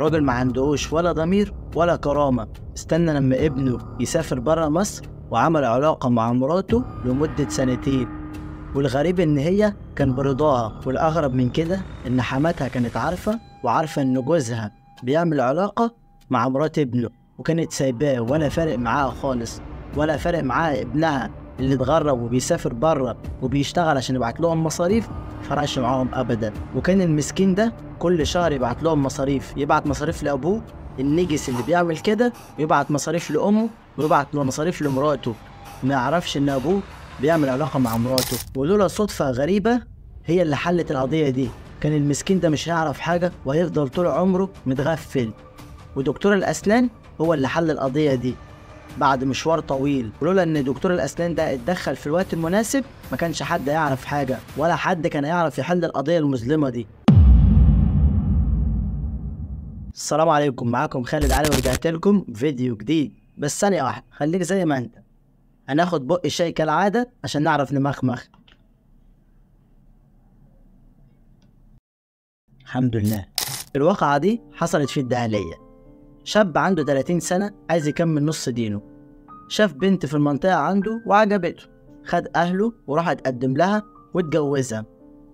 راجل ما عندهوش ولا ضمير ولا كرامة. استنى لما ابنه يسافر برا مصر وعمل علاقة مع مراته لمدة 2 سنين، والغريب ان هي كان برضاها، والاغرب من كده ان حماتها كانت عارفة ان جوزها بيعمل علاقة مع مرات ابنه، وكانت سايباه ولا فارق معاها خالص، ولا فارق معاها ابنها اللي اتغرب وبيسافر بره وبيشتغل عشان يبعت لهم مصاريف، فرقش معاهم ابدا. وكان المسكين ده كل شهر يبعت لهم مصاريف، يبعت مصاريف لابوه النجس اللي بيعمل كده، ويبعت مصاريف لامه، ويبعت مصاريف لمراته، ما يعرفش ان ابوه بيعمل علاقة مع مراته. ولولا صدفة غريبة هي اللي حلت القضية دي، كان المسكين ده مش هيعرف حاجة وهيفضل طول عمره متغفل. ودكتور الأسنان هو اللي حل القضية دي بعد مشوار طويل، ولولا ان دكتور الأسنان ده اتدخل في الوقت المناسب ما كانش حد يعرف حاجة، ولا حد كان يعرف يحل القضية المظلمة دي. السلام عليكم، معاكم خالد علي، ورجعت لكم فيديو جديد. بس ثانية واحدة، خليك زي ما انت. هناخد بق الشاي كالعادة عشان نعرف نمخمخ. الحمد لله. الواقعة دي حصلت في الدهلية. شاب عنده 30 سنة عايز يكمل نص دينه، شاف بنت في المنطقة عنده وعجبته، خد أهله وراح اتقدم لها واتجوزها،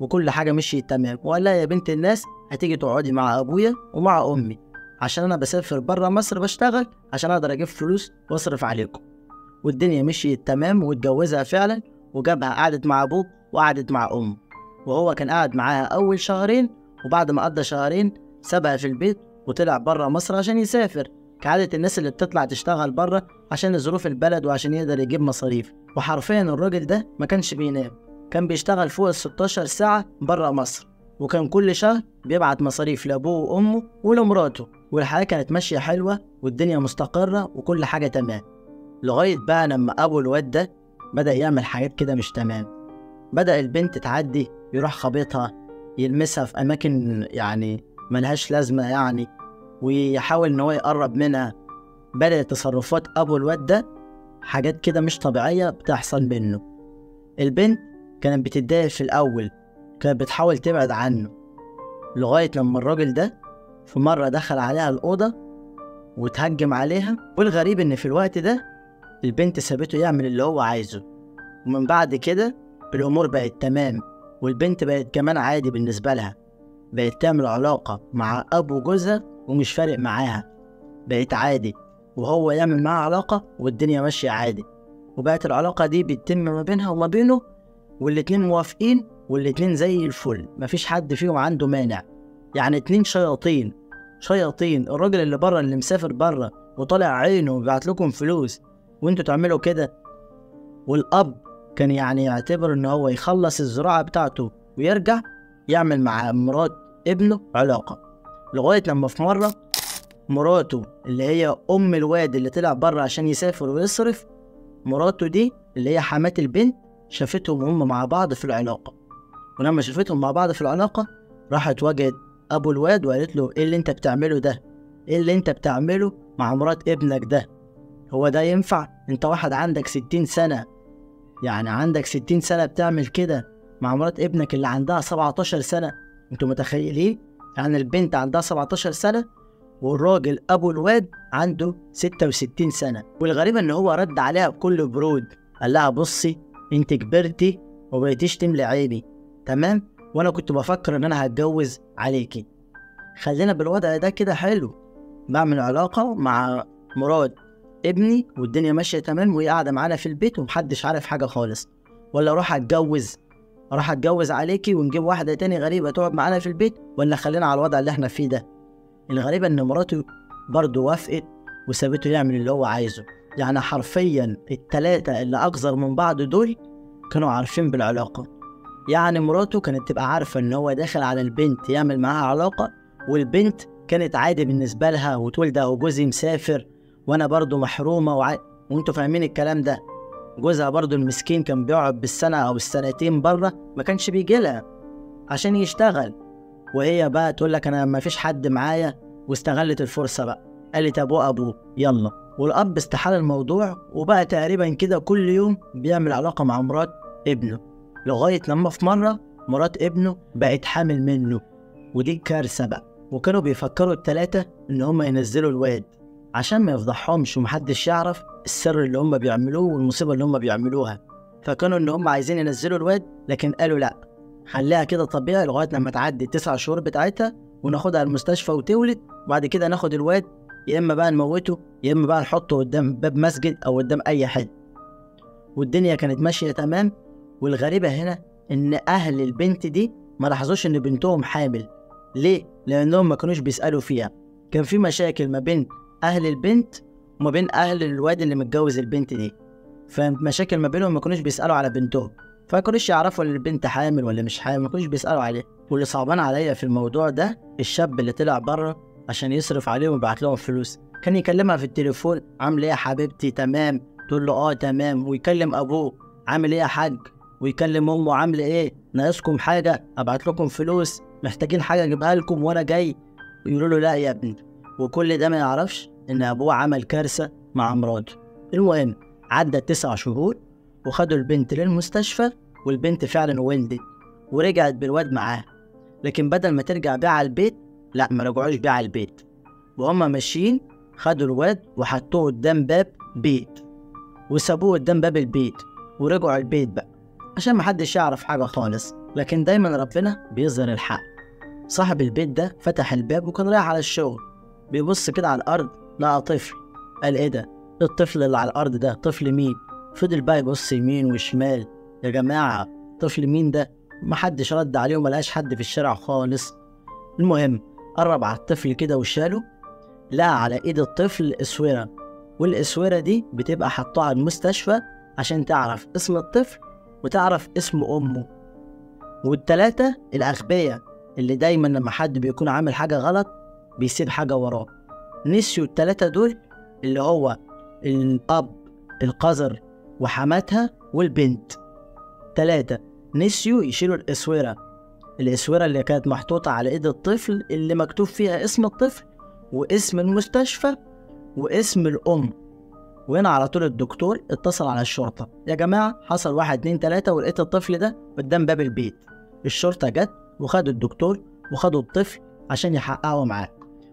وكل حاجة مشيت تمام، وقال لها يا بنت الناس هتيجي تقعدي مع أبويا ومع أمي عشان أنا بسافر برا مصر بشتغل عشان أقدر أجيب فلوس وأصرف عليكم. والدنيا مشيت تمام واتجوزها فعلا، وجابها قعدت مع أبوه وقعدت مع أمه، وهو كان قاعد معاها أول شهرين، وبعد ما قضى شهرين سابها في البيت وطلع برا مصر عشان يسافر كعادة الناس اللي بتطلع تشتغل برا عشان ظروف البلد وعشان يقدر يجيب مصاريف. وحرفيا الراجل ده ما كانش بينام، كان بيشتغل فوق 16 ساعة برا مصر، وكان كل شهر بيبعت مصاريف لأبوه وأمه ولمراته، والحياة كانت ماشية حلوة والدنيا مستقرة وكل حاجة تمام. لغاية بقى لما أبو الواد ده بدأ يعمل حاجات كده مش تمام. بدأ البنت تعدي يروح خابطها، يلمسها في أماكن يعني ملهاش لازمة يعني، ويحاول إن هو يقرب منها. بدأت تصرفات أبو الواد ده حاجات كده مش طبيعية بتحصل منه. البنت كانت بتتضايق في الأول، كانت بتحاول تبعد عنه، لغاية لما الراجل ده في مرة دخل عليها الأوضة وتهجم عليها. والغريب إن في الوقت ده البنت سابته يعمل اللي هو عايزه، ومن بعد كده الأمور بقت تمام، والبنت بقت كمان عادي بالنسبة لها، بقت تعمل علاقة مع أبو جوزها ومش فارق معاها، بقت عادي، وهو يعمل معاها علاقة والدنيا ماشية عادي، وبقت العلاقة دي بتتم ما بينها وما بينه، والاتنين موافقين والاتنين زي الفل، مفيش حد فيهم عنده مانع. يعني 2 شياطين. الراجل اللي بره اللي مسافر بره وطالع عينه وبيبعت لكم فلوس وانتوا تعملوا كده. والأب كان يعني يعتبر ان هو يخلص الزراعة بتاعته ويرجع يعمل مع مرات ابنه علاقة، لغاية لما في مرة مراته اللي هي أم الواد اللي طلع بره عشان يسافر ويصرف، مراته دي اللي هي حماة البنت شافتهم هم مع بعض في العلاقة. ولما شافتهم مع بعض في العلاقة راحت واجهت أبو الواد وقالت له إيه اللي أنت بتعمله ده؟ إيه اللي أنت بتعمله مع مرات ابنك ده؟ هو ده ينفع؟ أنت واحد عندك 60 سنة، يعني عندك 60 سنة بتعمل كده مع مرات ابنك اللي عندها 17 سنة. أنتوا متخيلين؟ يعني البنت عندها 17 سنة والراجل أبو الواد عنده 66 سنة. والغريب إن هو رد عليها بكل برود، قال لها بصي أنت كبرتي وبقيتيش تملي عيني، تمام؟ وأنا كنت بفكر إن أنا هتجوز عليكي، خلينا بالوضع ده كده حلو، بعمل علاقة مع مرات ابني والدنيا ماشية تمام وهي قاعدة معانا في البيت ومحدش عارف حاجة خالص، ولا أروح أتجوز عليكي ونجيب واحدة تاني غريبة تقعد معانا في البيت، ولا خلينا على الوضع اللي احنا فيه ده؟ الغريبة إن مراته برضه وافقت وسابته يعمل اللي هو عايزه. يعني حرفيا ال3 اللي أقذر من بعض دول كانوا عارفين بالعلاقة. يعني مراته كانت تبقى عارفة إن هو داخل على البنت يعمل معاها علاقة، والبنت كانت عادي بالنسبة لها وتقول ده وجوزي مسافر وأنا برضه محرومة وانتوا فاهمين الكلام ده. جوزها برضه المسكين كان بيقعد بالسنة أو السنتين بره، ما كانش بيجيلها عشان يشتغل، وهي بقى تقول لك أنا ما فيش حد معايا، واستغلت الفرصة بقى، قالت أبوه يلا. والأب استحال الموضوع وبقى تقريبا كده كل يوم بيعمل علاقة مع مرات ابنه، لغاية لما في مرة مرات ابنه بقت حامل منه، ودي كارثة بقى. وكانوا بيفكروا التلاتة إن هما ينزلوا الواد عشان ما يفضحهمش ومحدش يعرف السر اللي هما بيعملوه والمصيبة اللي هما بيعملوها. فكانوا إن هما عايزين ينزلوا الواد، لكن قالوا لأ، خليها كده طبيعي لغاية لما تعدي 9 شهور بتاعتها وناخدها المستشفى وتولد، وبعد كده ناخد الواد يا إما بقى نموته يا إما بقى نحطه قدام باب مسجد أو قدام أي حد. والدنيا كانت ماشية تمام. والغريبة هنا إن أهل البنت دي ما لاحظوش إن بنتهم حامل. ليه؟ لأنهم ما كانوش بيسألوا فيها. كان في مشاكل ما بين أهل البنت وما بين أهل الواد اللي متجوز البنت دي، فمشاكل ما بينهم ما كانوش بيسألوا على بنتهم، فما كانوش يعرفوا إن البنت حامل ولا مش حامل، ما كانوش بيسألوا عليه. واللي صعبان عليا في الموضوع ده الشاب اللي طلع بره عشان يصرف عليهم ويبعت لهم فلوس. كان يكلمها في التليفون: عامل إيه يا حبيبتي؟ تمام. تقول له تمام. ويكلم أبوه: عامل إيه يا حاج؟ ويكلم أمه: عامل إيه؟ ناقصكم حاجة؟ أبعت لكم فلوس؟ محتاجين حاجة أجيبها لكم وأنا جاي؟ يقولوا له: لا يا ابني. وكل ده ما يعرفش إن أبوه عمل كارثة مع مراته. المهم عدى 9 شهور وخدوا البنت للمستشفى، والبنت فعلا ولدت ورجعت بالواد معاها. لكن بدل ما ترجع بيه على البيت، لا، ما رجعوش بيه على البيت. وهم ماشيين خدوا الواد وحطوه قدام باب بيت وسابوه قدام باب البيت ورجعوا البيت بقى عشان محدش يعرف حاجة خالص. لكن دايما ربنا بيظهر الحق. صاحب البيت ده فتح الباب وكان رايح على الشغل، بيبص كده على الأرض لقى طفل. قال: إيه ده؟ الطفل اللي على الأرض ده طفل مين؟ فضل بقى يبص يمين وشمال: يا جماعة طفل مين ده؟ محدش رد عليه وملقاش حد في الشارع خالص. المهم قرب على الطفل كده وشاله، لقى على ايد الطفل اسورة، والاسورة دي بتبقى حطوها على المستشفى عشان تعرف اسم الطفل وتعرف اسم امه. والتلاتة الاغبياء اللي دايما لما حد بيكون عامل حاجة غلط بيسيب حاجة وراه، نسيوا التلاتة دول اللي هو الاب القذر وحماتها والبنت. تلاتة نسيوا يشيلوا الاسورة اللي كانت محطوطة على ايد الطفل اللي مكتوب فيها اسم الطفل واسم المستشفى واسم الأم. وهنا على طول الدكتور اتصل على الشرطة: يا جماعة حصل 1 2 3 ولقيت الطفل ده قدام باب البيت. الشرطة جت وخدوا الدكتور وخدوا الطفل عشان يحققوا معاه.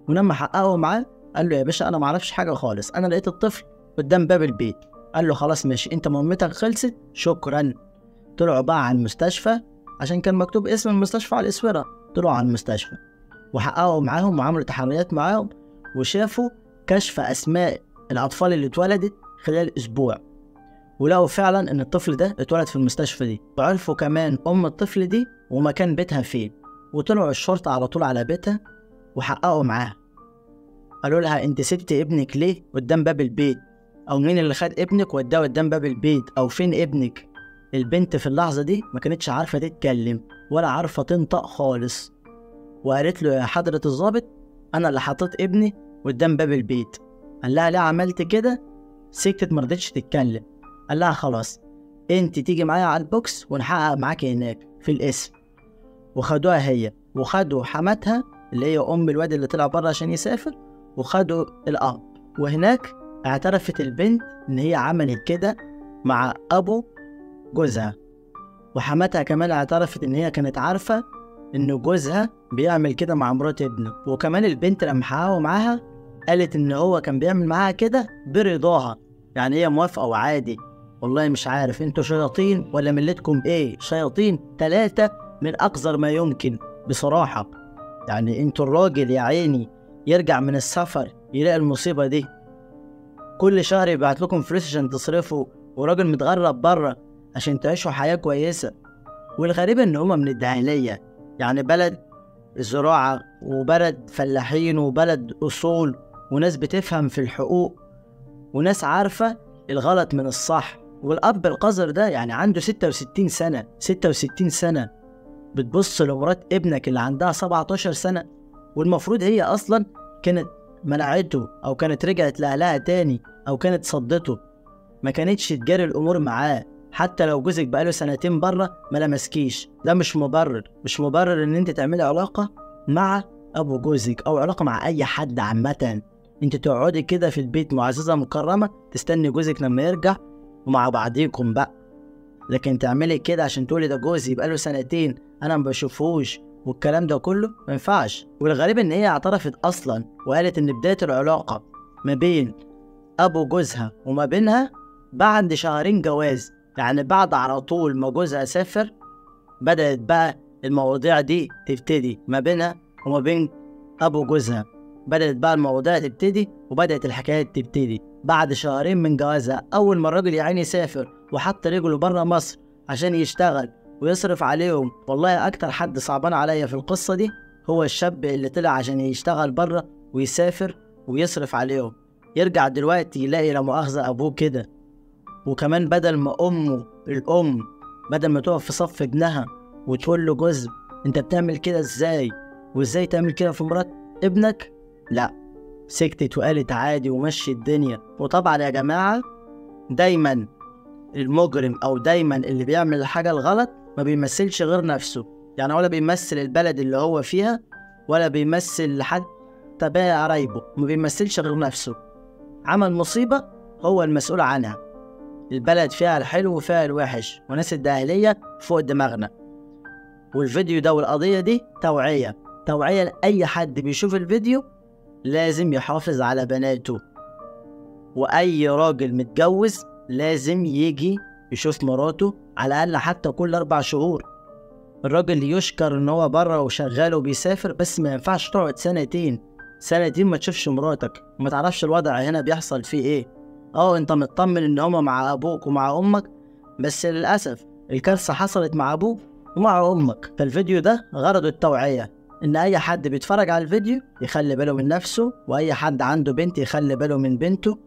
ولما حققوا معاه قال له: يا باشا أنا معرفش حاجة خالص، أنا لقيت الطفل قدام باب البيت. قال له: خلاص ماشي، أنت مهمتك خلصت، شكرا. طلعوا بقى على المستشفى عشان كان مكتوب اسم المستشفى على الاسورة. طلعوا على المستشفى وحققوا معاهم وعملوا تحريات معاهم وشافوا كشف أسماء الأطفال اللي اتولدت خلال أسبوع، ولقوا فعلا إن الطفل ده اتولد في المستشفى دي، وعرفوا كمان أم الطفل دي ومكان بيتها فين. وطلعوا الشرطة على طول على بيتها وحققوا معاها. قالوا لها: أنت سبت ابنك ليه قدام باب البيت؟ أو مين اللي خد ابنك وداه قدام باب البيت؟ أو فين ابنك؟ البنت في اللحظة دي ما كانتش عارفة تتكلم ولا عارفة تنطق خالص، وقالت له: يا حضرة الضابط، أنا اللي حطيت ابني قدام باب البيت. قال لها: ليه عملت كده؟ سكتت، مرضتش تتكلم. قال لها: خلاص انت تيجي معايا على البوكس ونحقق معاكي هناك في الاسم. وخدوها هي وخدوا حماتها اللي هي أم الواد اللي طلع بره عشان يسافر، وخدوا الأب. وهناك اعترفت البنت إن هي عملت كده مع أبو جوزها، وحماتها كمان اعترفت إن هي كانت عارفة إن جوزها بيعمل كده مع مرات ابنه. وكمان البنت لما حققوا معاها قالت إن هو كان بيعمل معاها كده برضاها، يعني هي موافقة وعادي. والله مش عارف انتوا شياطين ولا ملتكم ايه؟ شياطين 3 من أقذر ما يمكن بصراحة. يعني انتوا الراجل يا عيني يرجع من السفر يلاقي المصيبة دي، كل شهر يبعت لكم فلوس عشان تصرفوا، وراجل متغرب بره عشان تعيشوا حياة كويسة. والغريب ان هما من الدهلية، يعني بلد زراعة وبلد فلاحين وبلد أصول وناس بتفهم في الحقوق وناس عارفة الغلط من الصح. والأب القذر ده يعني عنده 66 سنة، 66 سنة بتبص لمرات ابنك اللي عندها 17 سنة، والمفروض هي أصلا كانت منعته أو كانت رجعت لأهلها تاني أو كانت صدته، ما كانتش تجاري الأمور معاه. حتى لو جوزك بقاله 2 بره ما لمسكيش، ده مش مبرر ان انت تعملي علاقة مع ابو جوزك او علاقة مع اي حد عامة. انت تقعدي كده في البيت معززة مكرمة تستني جوزك لما يرجع ومع بعضيكم بقى. لكن تعملي كده عشان تقولي ده جوزي بقاله 2 انا ما بشوفهوش والكلام ده كله ما ينفعش. والغريب ان هي اعترفت اصلا وقالت ان بداية العلاقة ما بين ابو جوزها وما بينها بعد شهرين جواز، يعني بعد على طول ما جوزها سافر بدأت بقى المواضيع دي تبتدي ما بينها وما بين ابو جوزها. بدأت بقى المواضيع تبتدي وبدأت الحكايات تبتدي بعد شهرين من جوازها. اول ما الراجل يا عيني سافر وحط رجله بره مصر عشان يشتغل ويصرف عليهم. والله اكتر حد صعبان عليا في القصة دي هو الشاب اللي طلع عشان يشتغل بره ويسافر ويصرف عليهم، يرجع دلوقتي يلاقي لا مؤاخذة ابوه كده. وكمان بدل ما الام بدل ما تقف في صف ابنها وتقول له جوز انت بتعمل كده ازاي وازاي تعمل كده في مرات ابنك، لا، سكتت وقالت عادي ومشي الدنيا. وطبعا يا جماعة دايما المجرم او دايما اللي بيعمل الحاجة الغلط ما بيمثلش غير نفسه، يعني ولا بيمثل البلد اللي هو فيها ولا بيمثل حتى باقي قرايبه، ما بيمثلش غير نفسه. عمل مصيبة هو المسؤول عنها. البلد فيها الحلو وفيها الوحش وناس الداهلية فوق دماغنا. والفيديو ده والقضية دي توعية لأي حد بيشوف الفيديو لازم يحافظ على بناته. وأي راجل متجوز لازم يجي يشوف مراته على الأقل حتى كل 4 شهور. الراجل يشكر إن هو بره وشغال وبيسافر، بس ما ينفعش تقعد سنتين ما تشوفش مراتك وما تعرفش الوضع هنا بيحصل فيه إيه. انت مطمن ان هما مع ابوك ومع امك، بس للاسف الكارثه حصلت مع ابوك ومع امك. فالفيديو ده غرضه التوعيه، ان اي حد بيتفرج على الفيديو يخلي باله من نفسه، واي حد عنده بنت يخلي باله من بنته.